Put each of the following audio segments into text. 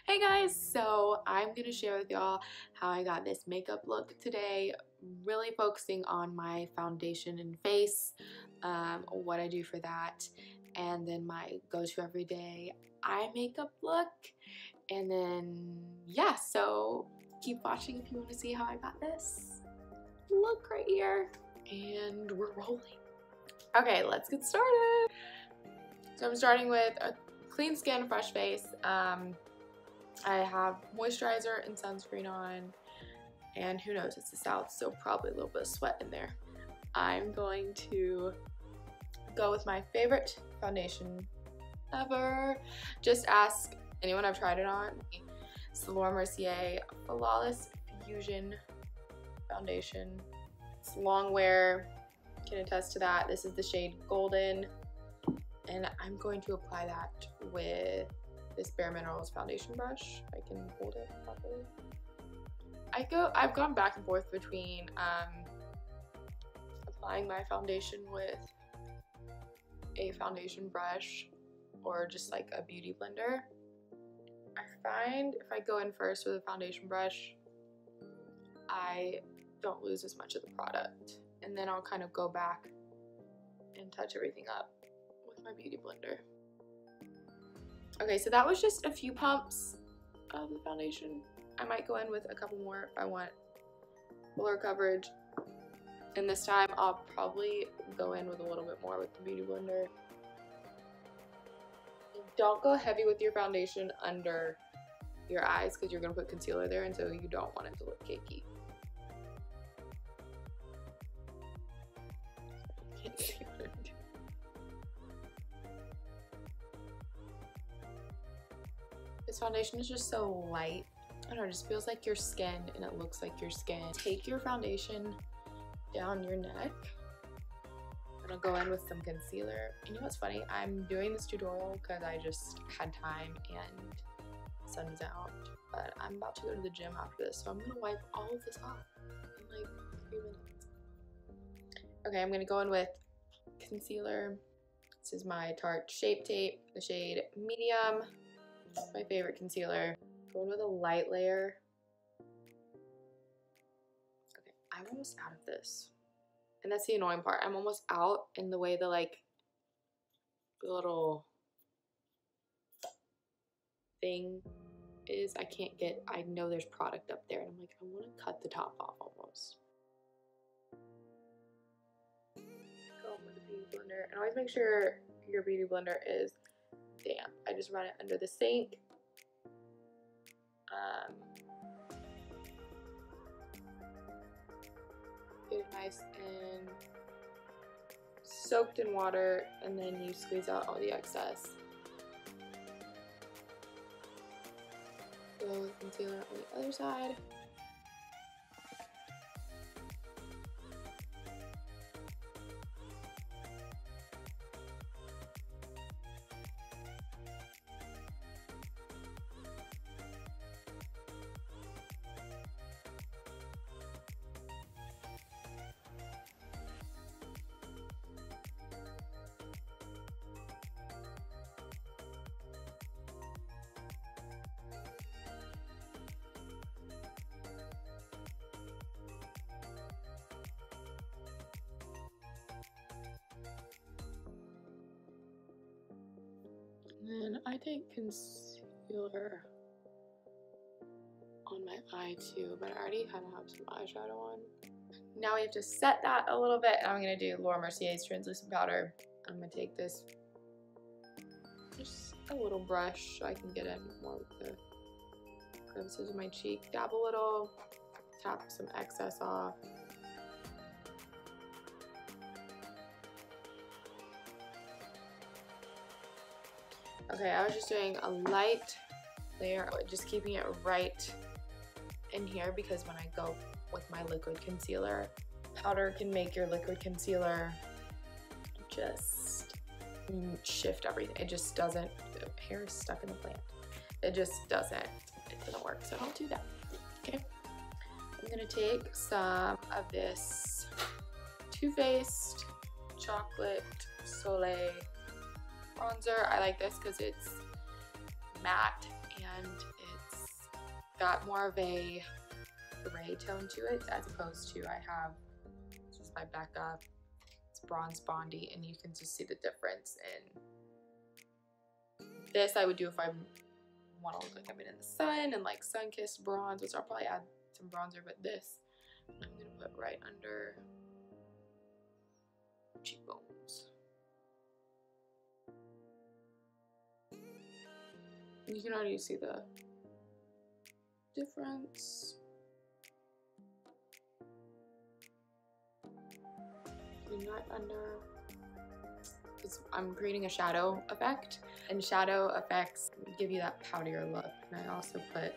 Hey guys, so I'm gonna share with y'all how I got this makeup look today, really focusing on my foundation and face, what I do for that, and then my go-to everyday eye makeup look. And then yeah, so keep watching if you want to see how I got this look right here. And we're rolling. Okay, let's get started. So I'm starting with a clean skin, fresh face. I have moisturizer and sunscreen on, and who knows, it's the South, so probably a little bit of sweat in there. I'm going to go with my favorite foundation ever. Just ask anyone I've tried it on. It's the Laura Mercier Flawless Fusion Foundation. It's long wear, can attest to that. This is the shade Golden, and I'm going to apply that with this Bare Minerals foundation brush. I can hold it properly. I've gone back and forth between applying my foundation with a foundation brush or just like a beauty blender. I find if I go in first with a foundation brush, I don't lose as much of the product, and then I'll kind of go back and touch everything up with my beauty blender. Okay, so that was just a few pumps of the foundation. I might go in with a couple more if I want fuller coverage. And this time I'll probably go in with a little bit more with the beauty blender. Don't go heavy with your foundation under your eyes because you're going to put concealer there, and so you don't want it to look cakey. Can't see what I'm doing. This foundation is just so light. I don't know, it just feels like your skin, and it looks like your skin. Take your foundation down your neck. I'm gonna go in with some concealer. And you know what's funny? I'm doing this tutorial because I just had time and the sun is out. But I'm about to go to the gym after this, so I'm gonna wipe all of this off in like 3 minutes. Okay, I'm gonna go in with concealer. This is my Tarte Shape Tape, the shade Medium. My favorite concealer. Going with a light layer. Okay, I'm almost out of this. And that's the annoying part. I'm almost out in the way the like the little thing is. I know there's product up there, and I'm like, I want to cut the top off almost. Go with the beauty blender. And always make sure your beauty blender is damp. I just run it under the sink. Get it nice and soaked in water, and then you squeeze out all the excess. Go with concealer on the other side. And then I take concealer on my eye too, but I already kind of have some eyeshadow on. Now we have to set that a little bit, and I'm going to do Laura Mercier's translucent powder. I'm going to take this, just a little brush so I can get in more with the crevices of my cheek. Dab a little, tap some excess off. Okay, I was just doing a light layer, just keeping it right in here, because when I go with my liquid concealer, powder can make your liquid concealer just shift everything. It just doesn't, the hair is stuck in the plant. It doesn't work, so don't do that, okay? I'm gonna take some of this Too Faced Chocolate Soleil bronzer. I like this because it's matte and got more of a gray tone to it as opposed to I have just my Becca. It's bronze bondy, and you can just see the difference in this. I would do if I want to look like I'm in the sun and like sun-kissed bronze, which I'll probably add some bronzer, but this I'm gonna put right under cheekbones. You can already see the difference. Right under, because I'm creating a shadow effect, and shadow effects give you that powderier look. And I also put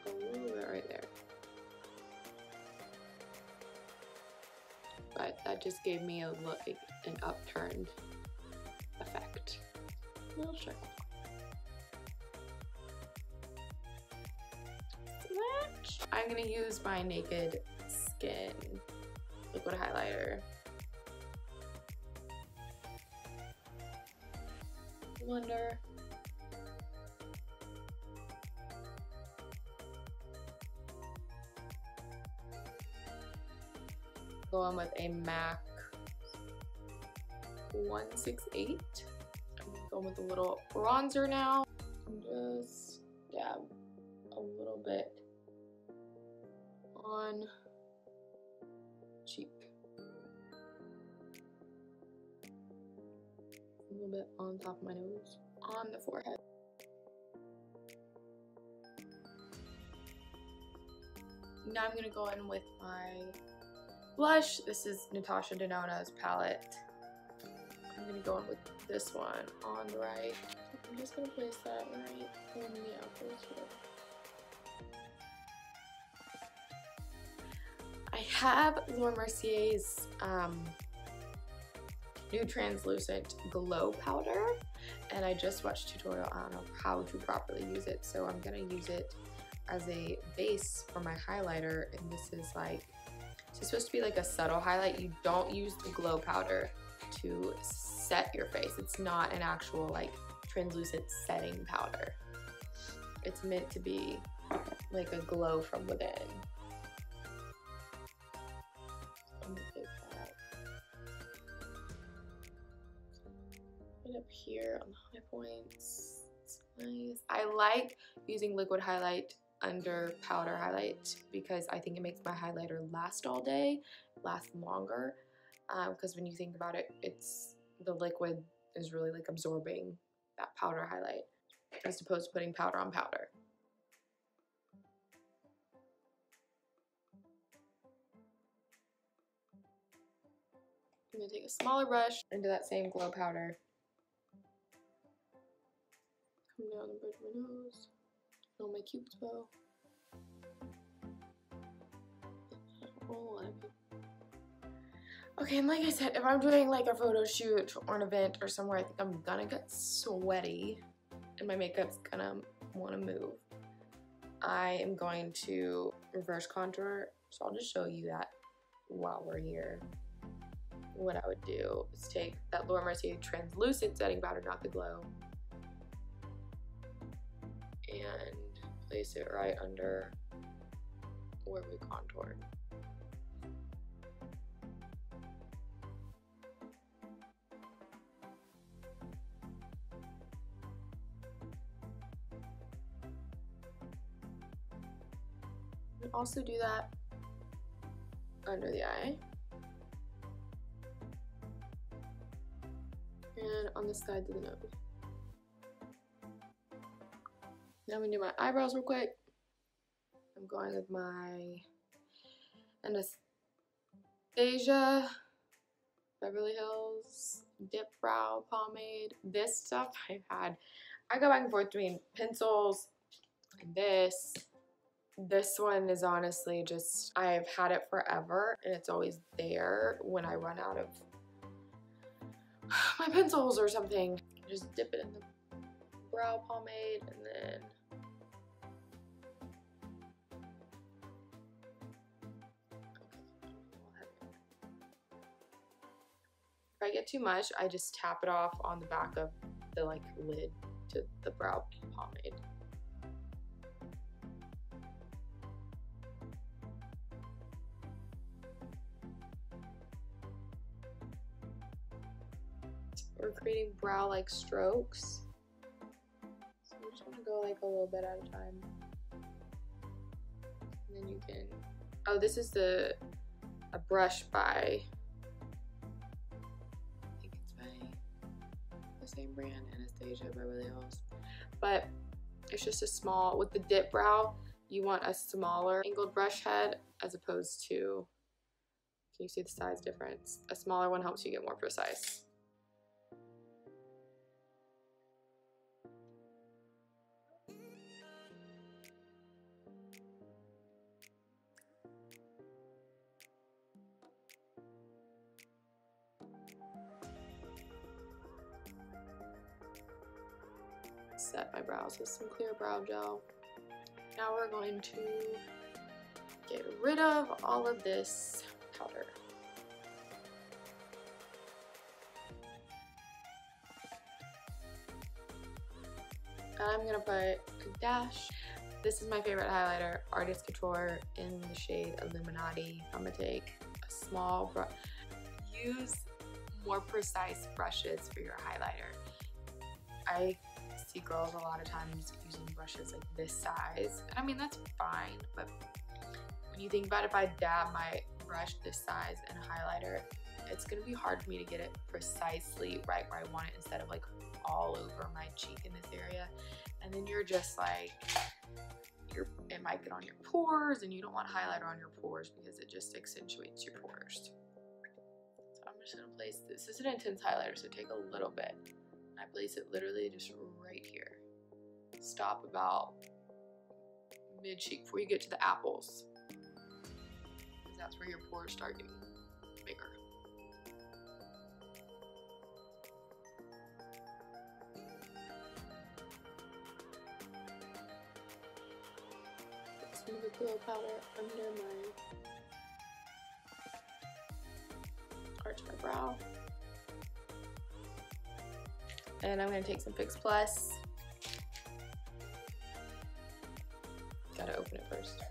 a little bit right there, but that just gave me a look, an upturned effect. A little sharp. I'm gonna use my Naked Skin liquid highlighter. Blender. Going with a MAC 168. I'm going with a little bronzer now. Just dab a little bit on cheek, a little bit on top of my nose, on the forehead. Now I'm gonna go in with my blush. This is Natasha Denona's palette. I'm gonna go in with this one on the right. I'm just gonna place that right on the outer here. I have Laura Mercier's new translucent glow powder, and I just watched a tutorial on how to properly use it, so I'm gonna use it as a base for my highlighter. And this is like, it's supposed to be like a subtle highlight. You don't use the glow powder to set your face. It's not an actual like translucent setting powder. It's meant to be like a glow from within. I'm gonna take that right up here on the high points. It's nice. I like using liquid highlight under powder highlight because I think it makes my highlighter last all day, last longer. Because when you think about it, it's the liquid is really like absorbing that powder highlight as opposed to putting powder on powder. I'm gonna take a smaller brush into that same glow powder. Come down the bridge of my nose, on my cupid's bow. Okay, and like I said, if I'm doing like a photo shoot or an event or somewhere, I think I'm gonna get sweaty and my makeup's gonna wanna move. I am going to reverse contour, so I'll just show you that while we're here. What I would do is take that Laura Mercier translucent setting powder, not the glow, and place it right under where we contoured. And also do that under the eye. And on the sides of the nose. Now I'm gonna do my eyebrows real quick. I'm going with my Anastasia Beverly Hills Dip Brow Pomade. This stuff I go back and forth between pencils and this. This one is honestly just, I've had it forever and it's always there when I run out of my pencils or something. Just dip it in the brow pomade and then if I get too much, I just tap it off on the back of the like lid to the brow pomade. we're creating brow-like strokes. So we just want to go like a little bit at a time. And then you can, oh, this is a brush by, I think it's by the same brand, Anastasia Beverly Hills. But it's just a small, with the dip brow, you want a smaller angled brush head as opposed to, can you see the size difference? A smaller one helps you get more precise. Set my brows with some clear brow gel. Now we're going to get rid of all of this powder. And I'm gonna put a dash. This is my favorite highlighter, Artist Couture in the shade Illuminati. I'm gonna take a small brush. Use more precise brushes for your highlighter. I see girls a lot of times using brushes like this size, and I mean that's fine, but when you think about it, if I dab my brush this size in a highlighter, it's gonna be hard for me to get it precisely right where I want it instead of like all over my cheek in this area. And then you're just like, it might get on your pores, and you don't want highlighter on your pores because it just accentuates your pores. So I'm just gonna place this. This is an intense highlighter, so take a little bit. I place it literally just right here. Stop about mid-cheek before you get to the apples, because that's where your pores start getting bigger. Put some of the glow powder under my arch my brow. And I'm gonna take some Fix Plus. Gotta open it first.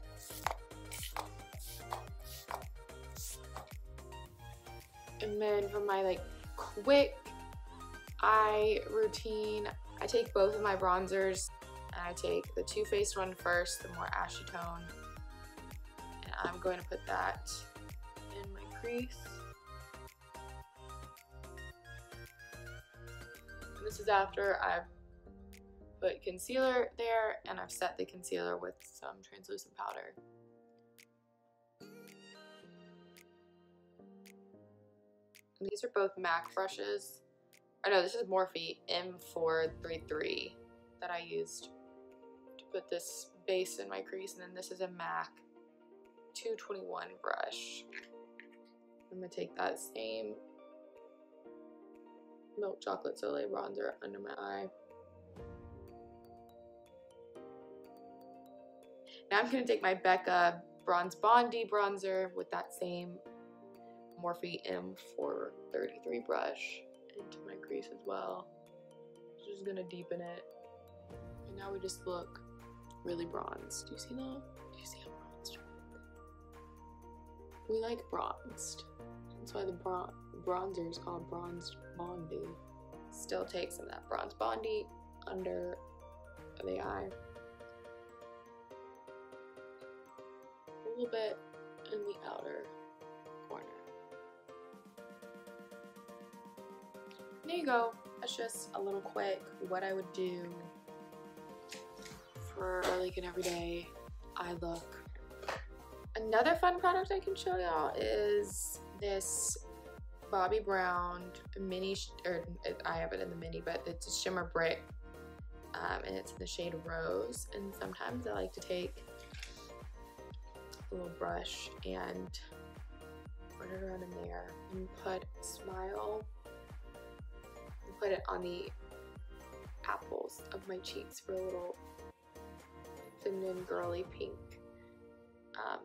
And then for my like quick eye routine, I take both of my bronzers and I take the Too Faced one first, the more ashy tone. And I'm going to put that in my crease. This is after I've put concealer there and I've set the concealer with some translucent powder. And these are both MAC brushes. I know this is Morphe M433 that I used to put this base in my crease, and then this is a MAC 221 brush. I'm gonna take that same Milk Chocolate Soleil bronzer under my eye. Now I'm going to take my Becca Bronze Bondi bronzer with that same Morphe M433 brush into my crease as well. Just going to deepen it. And now we just look really bronzed. Do you see that? Do you see how bronzed? We like bronzed. That's why the bronzer is called Bronze Bondi. Still take some of that Bronze Bondi under the eye. A little bit in the outer corner. There you go. That's just a little quick what I would do for like an everyday eye look. Another fun product I can show y'all is this Bobbi Brown mini, or I have it in the mini, but it's a shimmer brick, and it's in the shade Rose. And sometimes I like to take a little brush and run it around in there and put Smile and put it on the apples of my cheeks for a little feminine girly pink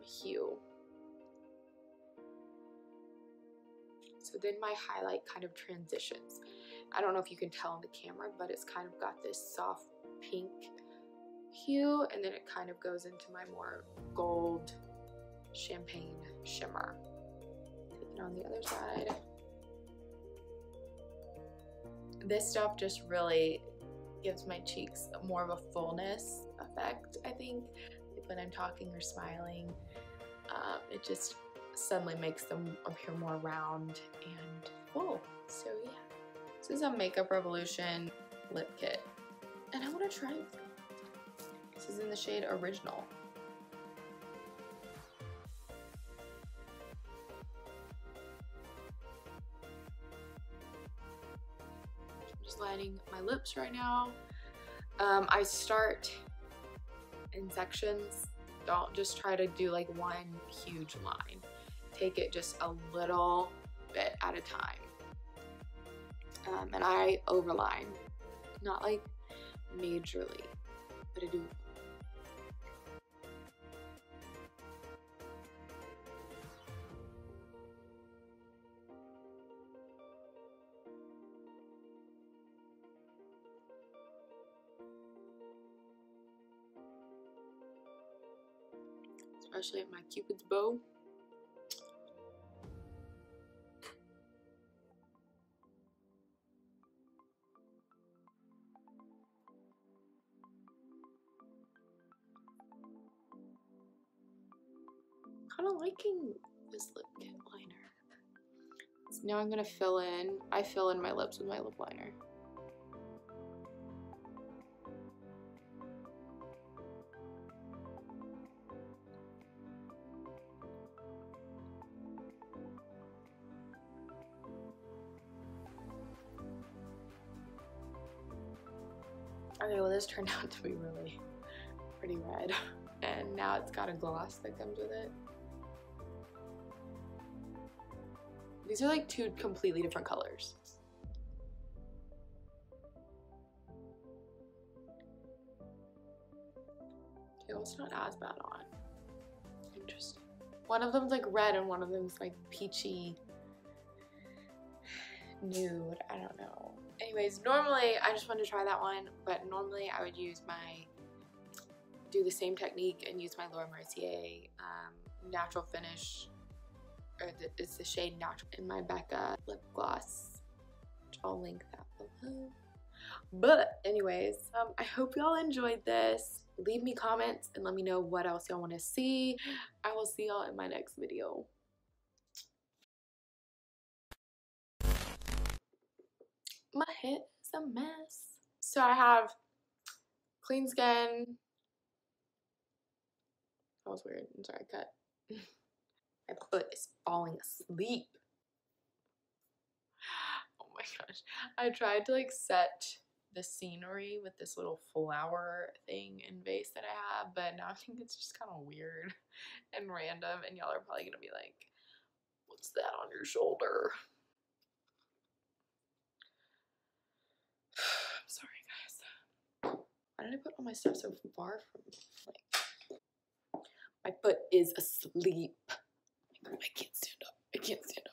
hue. So then my highlight kind of transitions. I don't know if you can tell on the camera, but it's kind of got this soft pink hue, and then it kind of goes into my more gold champagne shimmer. Take it on the other side. This stuff just really gives my cheeks more of a fullness effect, I think. Like when I'm talking or smiling, it just suddenly makes them appear more round and full. So yeah, this is a Makeup Revolution lip kit, and I want to try it. This is in the shade Original. I'm just lining my lips right now. I start in sections. Don't just try to do like one huge line. Take it just a little bit at a time. And I overline, not like majorly, but I do. Especially at my Cupid's bow. Kind of liking this lip kit liner. So now I'm gonna fill in. I fill in my lips with my lip liner. Okay, well this turned out to be really pretty red. And now it's got a gloss that comes with it. These are like two completely different colors. Okay, well it's not as bad on. Interesting. One of them's like red and one of them's like peachy nude. I don't know. Anyways, normally I just wanted to try that one, but normally I would do the same technique and use my Laura Mercier natural finish, or it's the shade Natural in my Becca lip gloss, which I'll link that below. But anyways, I hope y'all enjoyed this. Leave me comments and let me know what else y'all want to see. I will see y'all in my next video. My head is a mess. So I have clean skin. That was weird. I'm sorry, cut. My foot is falling asleep. Oh my gosh. I tried to like set the scenery with this little flower thing and vase that I have, but now I think it's just kind of weird and random, and y'all are probably gonna be like, what's that on your shoulder? I'm sorry guys. Why did I put all my stuff so far from like, my foot is asleep. I can't stand up. I can't stand